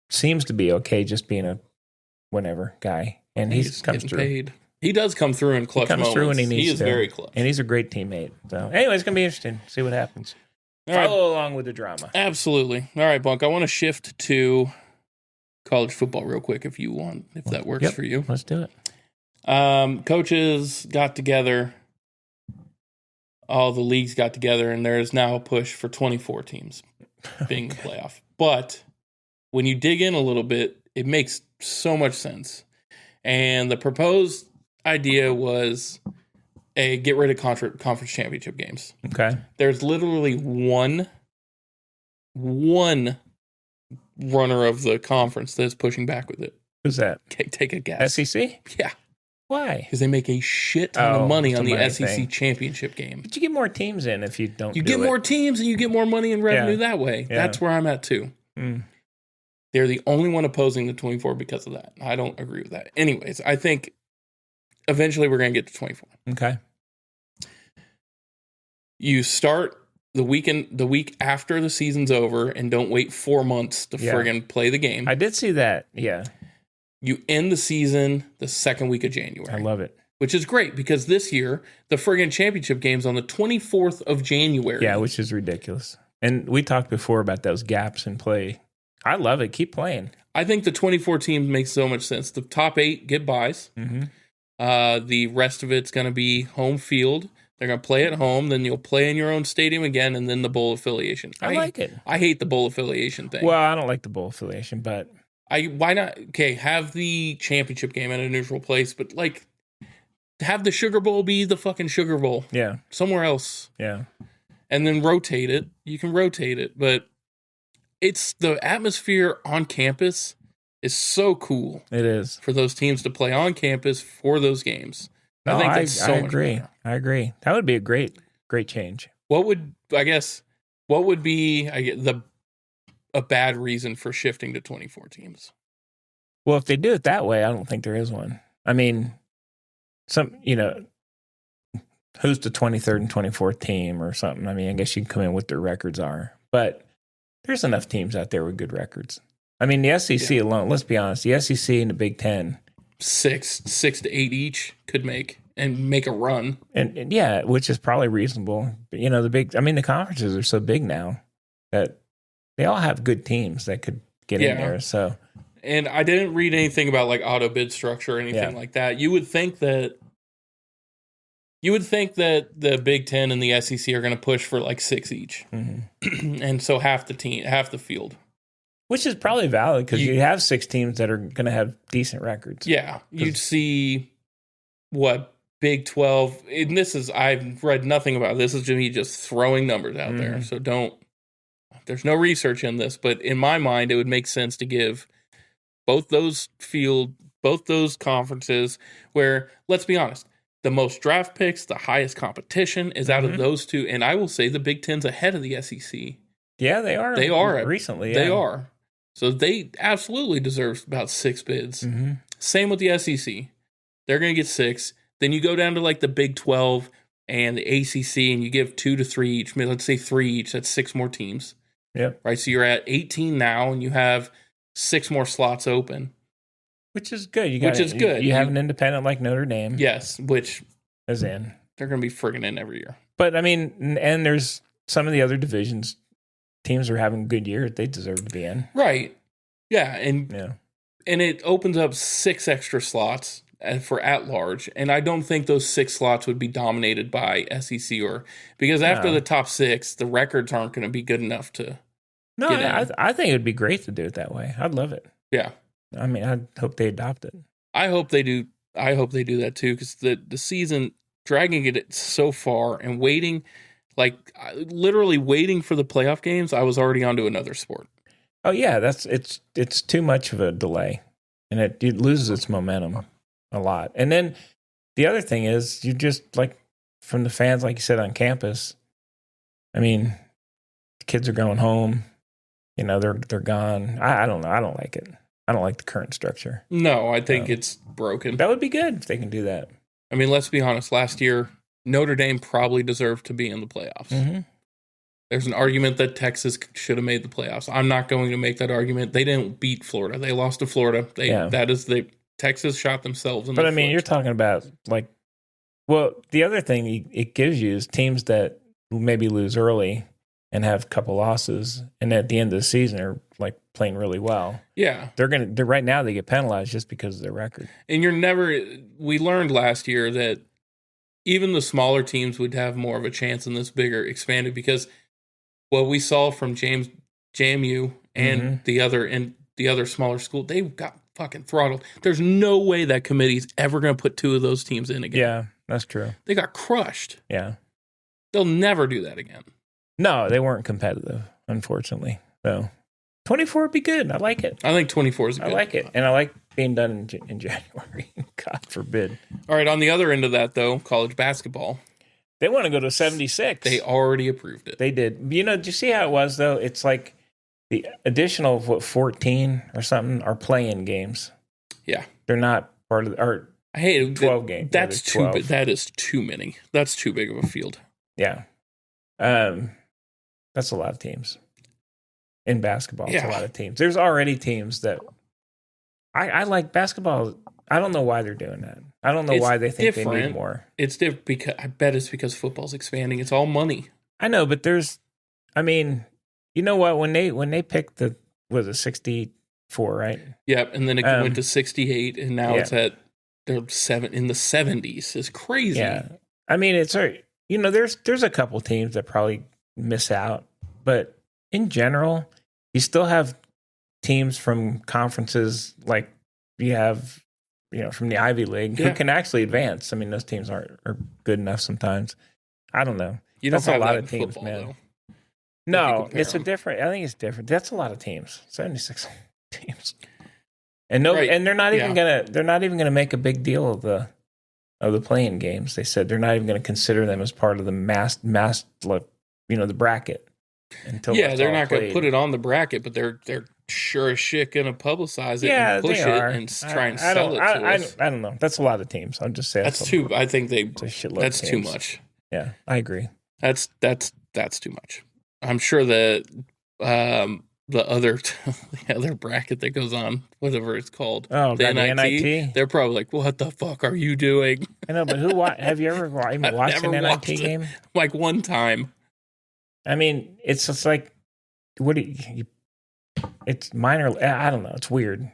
seems to be okay just being a whenever guy. And he comes through. Paid. He does come through in clutch moments. Through when he needs he is very clutch. And he's a great teammate. So, anyway, it's going to be interesting. See what happens. Follow along with the drama. Absolutely. All right, Bunk, I want to shift to college football real quick if you want, if that works for you. Let's do it. Coaches got together. All the leagues got together, and there is now a push for 24 teams being the playoff. But when you dig in a little bit, it makes so much sense. And the proposed idea was get rid of conference championship games. Okay. There's literally one runner of the conference that's pushing back with it. Who's that? Take a guess. SEC? Yeah. Why? Because they make a shit ton of money on the SEC thing. championship game. But you get more teams in if you don't. You get more teams and you get more money and revenue that way. Yeah. That's where I'm at too. They're the only one opposing the 24 because of that. I don't agree with that. Anyways, I think eventually we're going to get to 24. Okay. You start the week after the season's over and don't wait 4 months to friggin' play the game. I did see that. Yeah. You end the season the second week of January. I love it. Which is great because this year, the friggin' championship game's on the 24th of January. Yeah, which is ridiculous. And we talked before about those gaps in play. I love it. Keep playing. I think the 24 teams makes so much sense. The top 8 get buys. Mm-hmm. The rest of it's going to be home field. They're going to play at home. Then you'll play in your own stadium again, and then the bowl affiliation. I like it. I hate the bowl affiliation thing. Well, I don't like the bowl affiliation, but... Why not? Okay, have the championship game at a neutral place, but have the Sugar Bowl be the fucking Sugar Bowl. Yeah. Somewhere else. Yeah. and then rotate it. You can rotate it, but it's the atmosphere on campus is so cool. It is for those teams to play on campus for those games. No, I think I that's so much agree. better. I agree. That would be a great change. What would be a bad reason for shifting to 24 teams? Well, if they do it that way, I don't think there is one. I mean, who's the 23rd and 24th team or something? I mean, I guess you can come in what their records are, but there's enough teams out there with good records. I mean, the SEC alone, let's be honest, the SEC and the Big Ten. 6 to 8 each could make a run. And yeah, which is probably reasonable. But, the conferences are so big now that they all have good teams that could get in there. So, and I didn't read anything about like auto bid structure or anything like that. You would think that the Big Ten and the SEC are going to push for like 6 each, and so half the field, which is probably valid because you have 6 teams that are going to have decent records. Yeah, you'd see what Big 12, and I've read nothing about this. Is me just throwing numbers out there, so there's no research in this, but in my mind, it would make sense to give both those conferences where, let's be honest, the most draft picks, the highest competition is out of those two. And I will say the Big Ten's ahead of the SEC. Yeah, they are. They are. Recently, They are. So they absolutely deserve about 6 bids. Same with the SEC. They're going to get 6. Then you go down to like the Big 12 and the ACC and you give 2 to 3 each. Let's say 3 each. That's 6 more teams. Yep. Right. So you're at 18 now and you have 6 more slots open. Which is good. You have an independent like Notre Dame. Yes, which is in. They're going to be friggin' in every year. But I mean, and there's some of the other divisions, teams are having good years. They deserve to be in. Right. Yeah. And it opens up 6 extra slots for at large. And I don't think those 6 slots would be dominated by SEC because after the top 6, the records aren't going to be good enough to. No, I think it would be great to do it that way. I'd love it. Yeah. I mean, I hope they adopt it. I hope they do. I hope they do that too, because the season, dragging it so far and waiting, literally waiting for the playoff games, I was already onto another sport. Oh yeah, it's too much of a delay, and it loses its momentum a lot. And then the other thing is, you just like from the fans, like you said, on campus. I mean, the kids are going home. They're gone. I don't know. I don't like it. I don't like the current structure. No, I think it's broken. That would be good if they can do that. I mean, let's be honest. Last year, Notre Dame probably deserved to be in the playoffs. There's an argument that Texas should have made the playoffs. I'm not going to make that argument. They didn't beat Florida. They lost to Florida. Texas shot themselves in the foot. But I mean, you're talking about the other thing it gives you is teams that maybe lose early and have a couple losses, and at the end of the season are like playing really well. Yeah. They're right now they get penalized just because of their record. And we learned last year that even the smaller teams would have more of a chance in this bigger expanded, because what we saw from JMU and the other smaller school, they got fucking throttled. There's no way that committee's ever going to put 2 of those teams in again. Yeah, that's true. They got crushed. Yeah. They'll never do that again. No, they weren't competitive, unfortunately. So 24 would be good. I like it. I think 24 is good. I like it. And I like being done in January. God forbid. All right, on the other end of that, though, college basketball. They want to go to 76. They already approved it. They did. Did you see how it was, though? It's like the additional, 14 or something are play-in games. Yeah. They're not part of the... I hate it. 12 games. That's too big. That is too many. That's too big of a field. Yeah. That's a lot of teams. In basketball, it's a lot of teams. There's already teams that... I like basketball. I don't know why they're doing that. I don't know why they think they need more. It's different because I bet it's because football's expanding. It's all money. I know, but you know what? When they picked was it 64, right? Yep, and then it went to 68, and now it's at they're in the 70s. It's crazy. Yeah, I mean it's there's a couple teams that probably miss out, but in general, you still have teams from conferences like you have. From the Ivy League, who can actually advance. I mean, those teams are good enough sometimes. I don't know. You don't That's a have lot that of in teams, football, man. though. No, compare it's a them. different. I think it's different. That's a lot of teams. 76 teams, and no, Right. and they're not even Yeah. gonna make a big deal of the playing games. They said they're not even gonna consider them as part of the the bracket until Yeah, it's they're all not going to played. put it on the bracket, but they're sure as shit going to publicize it Yeah, and push they it are. and try and sell it to us. I don't know. That's a lot of teams. I'll just say That's too. I think It's a shitload that's of too teams. much. Yeah, I agree. That's too much. I'm sure that the other the other bracket that goes on, whatever it's called, Oh, the God, the NIT. they're probably like, "What the fuck are you doing?" I know, but have you ever even I've watched an never NIT watched it. game? Like one time. I mean, it's just like, what do you it's minor. I don't know. It's weird.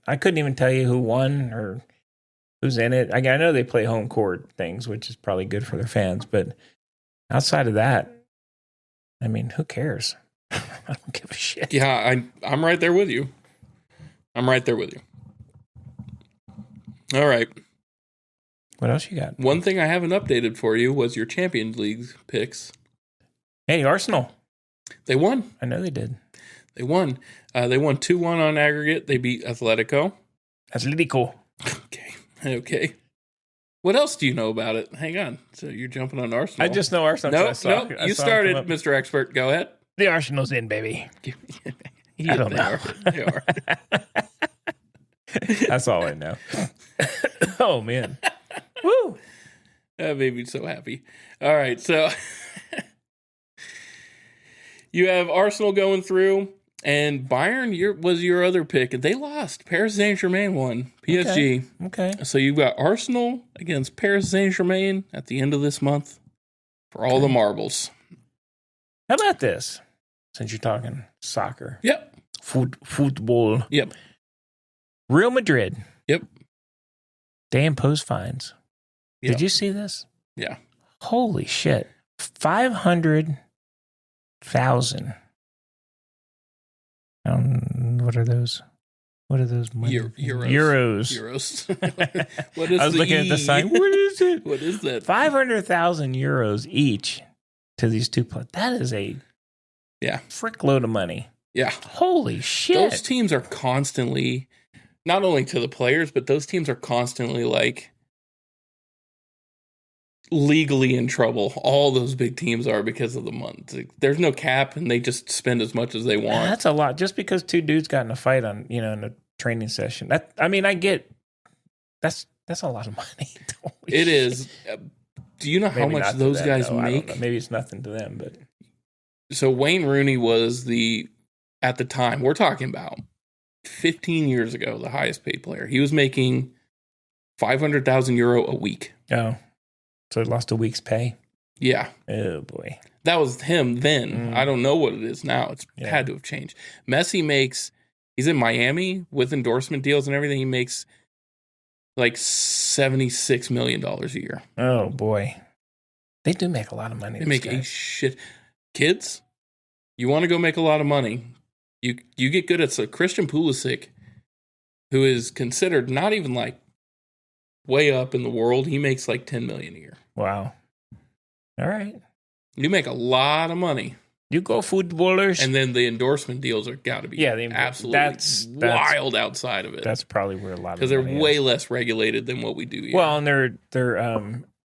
I couldn't even tell you who won or who's in it. I know they play home court things, which is probably good for their fans. But outside of that, I mean, who cares? I don't give a shit. Yeah, I'm right there with you. I'm right there with you. All right. What else you got? One thing I haven't updated for you was your Champions League picks. Hey, Arsenal. They won. I know they did. They won. They won 2-1 on aggregate. They beat Atletico. That's really cool. Okay. What else do you know about it? Hang on. So you're jumping on Arsenal. I just know Arsenal. No. You started, Mr. Expert. Go ahead. The Arsenal's in, baby. Yeah, I don't know. They are. That's all I know. Oh, man. Woo. That made me so happy. All right. So you have Arsenal going through, and Bayern was your other pick, and they lost. Paris Saint-Germain won. PSG. Okay. So you've got Arsenal against Paris Saint-Germain at the end of this month for all the marbles. How about this? Since you're talking soccer. Yep. Football. Yep. Real Madrid. Yep. They impose fines. Yep. Did you see this? Yeah. Holy shit. 500,000. What are those? What are those? Euros. Euros. What is I was looking at the sign. What is it? What is that? 500,000 euros each to these two players. That is a frick load of money. Yeah. Holy shit. Those teams are constantly, not only to the players, but those teams are constantly like legally in trouble. All those big teams are because of the month. There's no cap, and they just spend as much as they want. That's a lot. Just because two dudes got in a fight on, in a training session. I get that's a lot of money. It is. Do you know how much those guys make? Maybe it's nothing to them, but so Wayne Rooney was at the time, we're talking about 15 years ago, the highest paid player. He was making 500,000 euro a week. Oh, so he lost a week's pay? Yeah. Oh, boy. That was him then. I don't know what it is now. It's had to have changed. Messi he's in Miami with endorsement deals and everything. He makes like $76 million a year. Oh, boy. They do make a lot of money. They make a shit. Kids, you want to go make a lot of money. You get good at Christian Pulisic, who is considered not even like way up in the world. He makes like 10 million a year. Wow. All right. You make a lot of money. You go footballers. And then the endorsement deals are got to be absolutely that's wild outside of it. That's probably where a lot of because they're way less regulated than what we do here. Well, and they're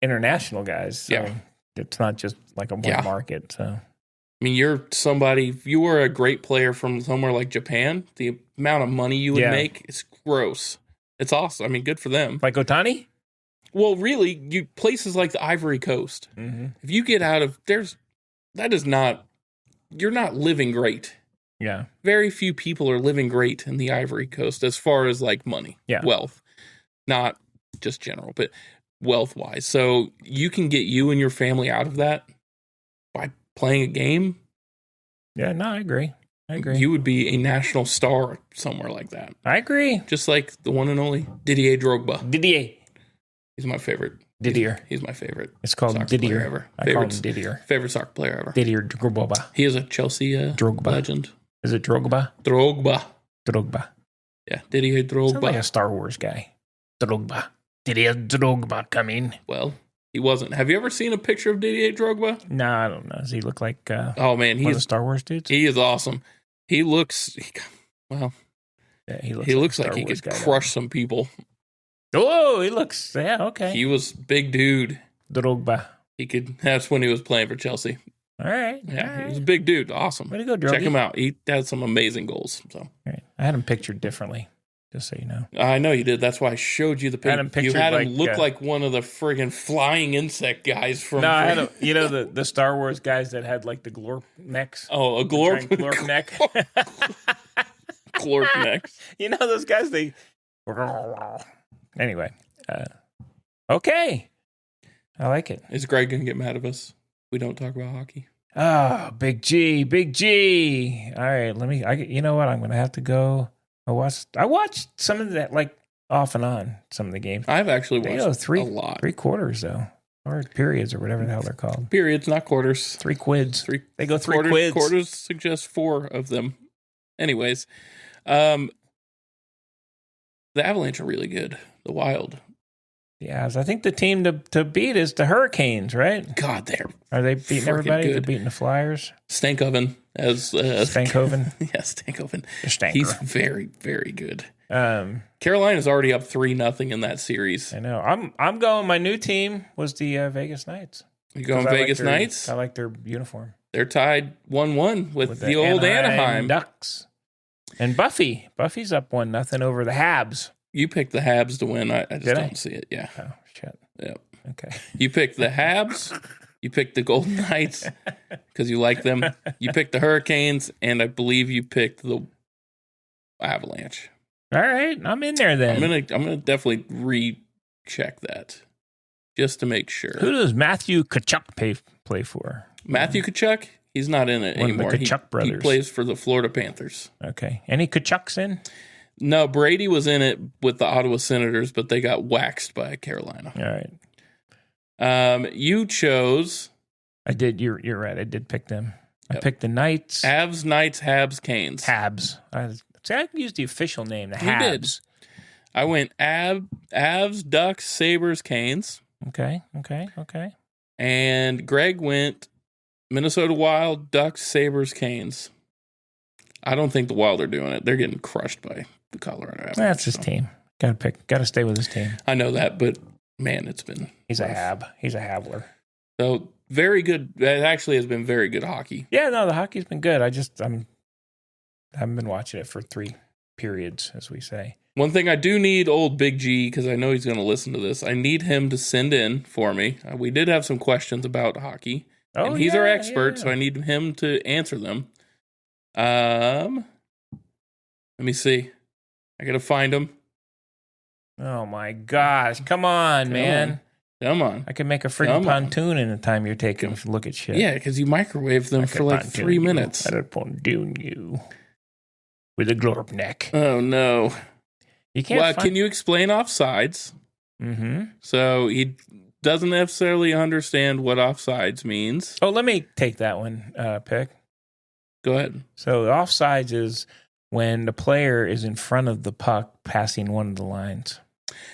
international guys. So it's not just like a one market. So I mean, if you were a great player from somewhere like Japan, the amount of money you would make is gross. It's awesome. I mean, good for them. Like Otani? Well, really, places like the Ivory Coast. Mm-hmm. If you get out of you're not living great. Yeah. Very few people are living great in the Ivory Coast as far as like money, wealth, not just general, but wealth wise. So you can get you and your family out of that by playing a game. Yeah, no, I agree. You would be a national star somewhere like that. I agree. Just like the one and only Didier Drogba. Didier. He's my favorite. Didier. He's my favorite. It's called Didier. Ever. I call him Didier. Favorite soccer player ever. Didier Drogba. He is a Chelsea legend. Is it Drogba? Drogba. Yeah, Didier Drogba. Sounds like a Star Wars guy. Drogba. Didier Drogba coming. Well, He wasn't. Have you ever seen a picture of Didier Drogba? No, I don't know. Does he look like Oh man, one of the Star Wars dudes? He is awesome. He looks Yeah, he looks like he could crush some people. Oh, he looks okay. He was big dude. Drogba. He could. That's when he was playing for Chelsea. All right. Yeah, he was a big dude. Awesome. Way to go, Drogie. Check him out. He had some amazing goals. So all right. I had him pictured differently, just so you know. I know you did. That's why I showed you the picture. You had him look like one of the friggin' flying insect guys from. No, I had the Star Wars guys that had like the glorp necks. Oh, a glorp neck. Glorp necks. You know those guys? They. Anyway, okay. I like it. Is Greg gonna get mad at us? We don't talk about hockey. Oh, Big G. All right, you know what? I'm gonna have to go. I watched some of that, like off and on, some of the games. I've actually watched a lot. 3 quarters though, or periods, or whatever the hell they're called. Periods, not quarters. 3 quids. They go 3 quarters, quids. Quarters suggest 4 of them. Anyways, the Avalanche are really good. The Wild. Yeah, I think the team to beat is the Hurricanes, right? God, are they beating everybody? Good. They're beating the Flyers. Stankoven as Stankoven. Yeah, Stankoven. Stanker. He's very, very good. Carolina's already up 3-0 in that series. I know. I'm going. My new team was the Vegas Knights. You going Vegas Knights? I like their uniform. They're tied 1-1 with the old Anaheim Ducks. And Buffy's up 1-0 over the Habs. You picked the Habs to win. I just don't see it. Yeah. Oh, shit. Yep. Okay. You picked the Habs. You picked the Golden Knights because you like them. You picked the Hurricanes, and I believe you picked the Avalanche. All right, I'm in there then. I'm gonna definitely recheck that just to make sure. Who does Matthew Tkachuk play for? Matthew Tkachuk? He's not in it anymore. One of the Tkachuk brothers. He plays for the Florida Panthers. Okay. Any Tkachuks in? No, Brady was in it with the Ottawa Senators, but they got waxed by Carolina. All right. You chose. I did. You're right. I did pick them. Yep. I picked the Knights. Avs, Knights, Habs, Canes. Habs. I used the official name. The Habs. I went Avs, Ducks, Sabres, Canes. Okay. And Greg went Minnesota Wild, Ducks, Sabres, Canes. I don't think the Wild are doing it. They're getting crushed by the Colorado Avalanche. That's his team. Got to stay with his team. I know that, but man, it's been. He's rough. A Hab. He's a Habler. So very good. It actually has been very good hockey. Yeah, no, the hockey's been good. I haven't been watching it for 3 periods, as we say. One thing I do need old Big G, because I know he's going to listen to this. I need him to send in for me. We did have some questions about hockey, and he's our expert, so I need him to answer them. Let me see. I got to find him. Oh my gosh! Come on, man. Come on. I can make a freaking pontoon in the time you're taking to look at shit. Yeah, because you microwave them for like 3 minutes. I'd pontoon you with a glorp neck. Oh no! You can't. Well, can you explain offsides? Mm-hmm. So he doesn't necessarily understand what offsides means. Oh, let me take that one, Pick. Go ahead. So offsides is when the player is in front of the puck passing one of the lines.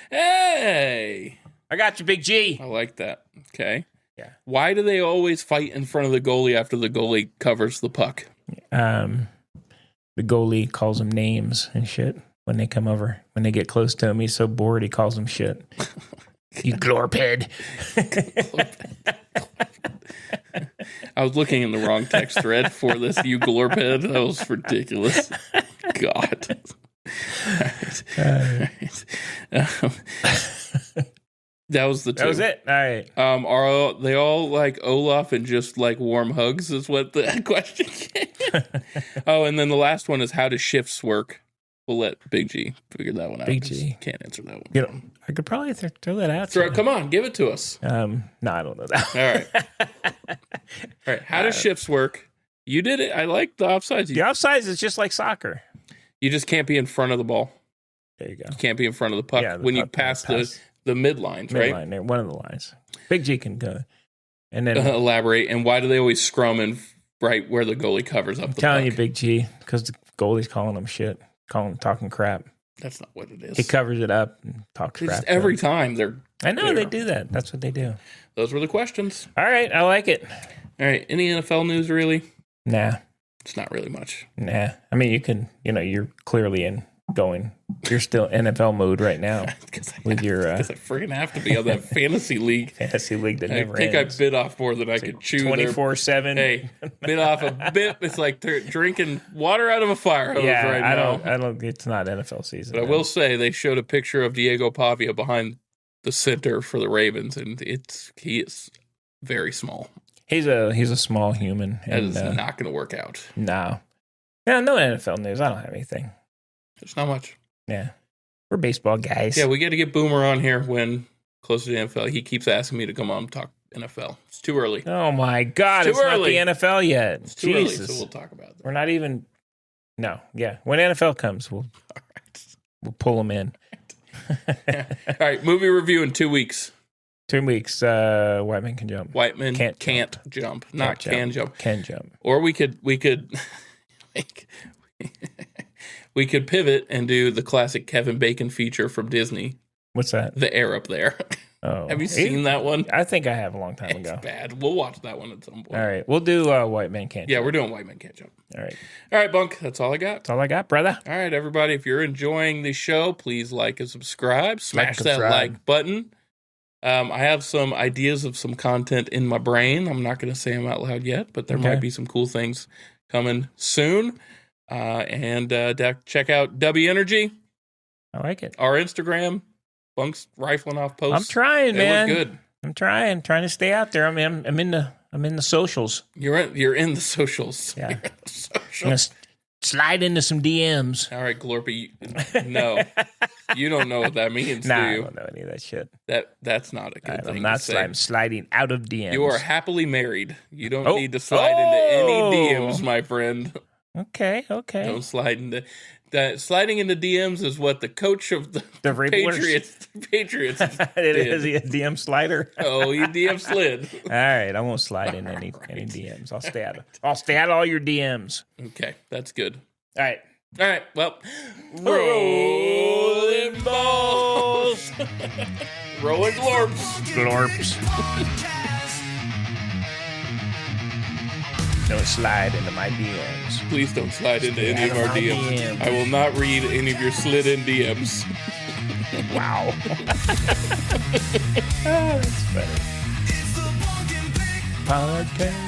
Hey! I got you, Big G. I like that. Okay. Yeah. Why do they always fight in front of the goalie after the goalie covers the puck? The goalie calls them names and shit when they come over. When they get close to him, he's so bored he calls them shit. You glorphead. I was looking in the wrong text thread for this. You glorphead. That was ridiculous. God. That was the two. That was it. All right. Are they all like Olaf and just like warm hugs? Is what the question came. Oh, and then the last one is how do shifts work? We'll let Big G figure that one out. Big G can't answer that one. You know, I could probably throw that out. Come on, give it to us. No, I don't know that. All right. How do shifts work? You did it. I like the offsides. The offsides is just like soccer. You just can't be in front of the ball. There you go. You can't be in front of the puck when you pass the mid lines, right? Mid-line, one of the lines. Big G can go. And then elaborate. And why do they always scrum in right where the goalie covers up the puck? I'm telling you, Big G, because the goalie's calling them shit, talking crap. That's not what it is. He covers it up and talks crap. Every time they're. I know they do that. That's what they do. Those were the questions. All right, I like it. All right, any NFL news really? Nah. It's not really much. Nah. I mean, you can, you're clearly you're still NFL mode right now with your. Because I freaking have to be on that fantasy league. Fantasy league that never ends. I think I bit off more than I could chew. 24/7. Hey, bit off a bit. It's like drinking water out of a fire hose right now. I don't. It's not NFL season. But I will say they showed a picture of Diego Pavia behind the center for the Ravens, and he is very small. He's a small human. That is not going to work out. No. Yeah, no NFL news. I don't have anything. There's not much. Yeah. We're baseball guys. Yeah, we got to get Boomer on here when close to the NFL. He keeps asking me to come on and talk NFL. It's too early. Oh, my God. It's not the NFL yet. It's too early, so we'll talk about that. We're not even... No. Yeah. When NFL comes, we'll pull them in. All right. Movie review in 2 weeks. 2 weeks. White Man Can Jump. White Man can't jump. Not can jump. Can jump. Or we could we could pivot and do the classic Kevin Bacon feature from Disney. What's that? The Air Up There. Oh, have you seen that one? I think I have a long time ago. It's bad. We'll watch that one at some point. All right. We'll do White Man Can't Jump. Yeah, we're doing White Man Can't Jump. All right. All right, Bunk. That's all I got. That's all I got, brother. All right, everybody. If you're enjoying the show, please like and subscribe. Smash that like button. I have some ideas of some content in my brain. I'm not going to say them out loud yet, but there might be some cool things coming soon. And check out W Energy. I like it. Our Instagram. Bunk's rifling off posts. I'm trying, man. Look good. I'm trying to stay out there. I mean, I'm in the socials. You're in the socials. Yeah. I'm gonna slide into some DMs. All right, Glorpy. No, you don't know what that means, do you? I don't know any of that shit. That's not a good thing. I'm sliding out of DMs. You are happily married. You don't need to slide into any DMs, my friend. Okay. Don't slide into that. Sliding into DMs is what the coach of the Patriots did. Is he a DM slider? Oh, he DM slid. All right, I won't slide in any DMs. I'll stay out of all your DMs. Okay, that's good. All right. Well, Rollin Balls. Rolling Glorps. Don't slide into my DMs. Please don't slide into any of our DMs. I will not read any of your slid-in DMs. Wow. That's funny. Podcast.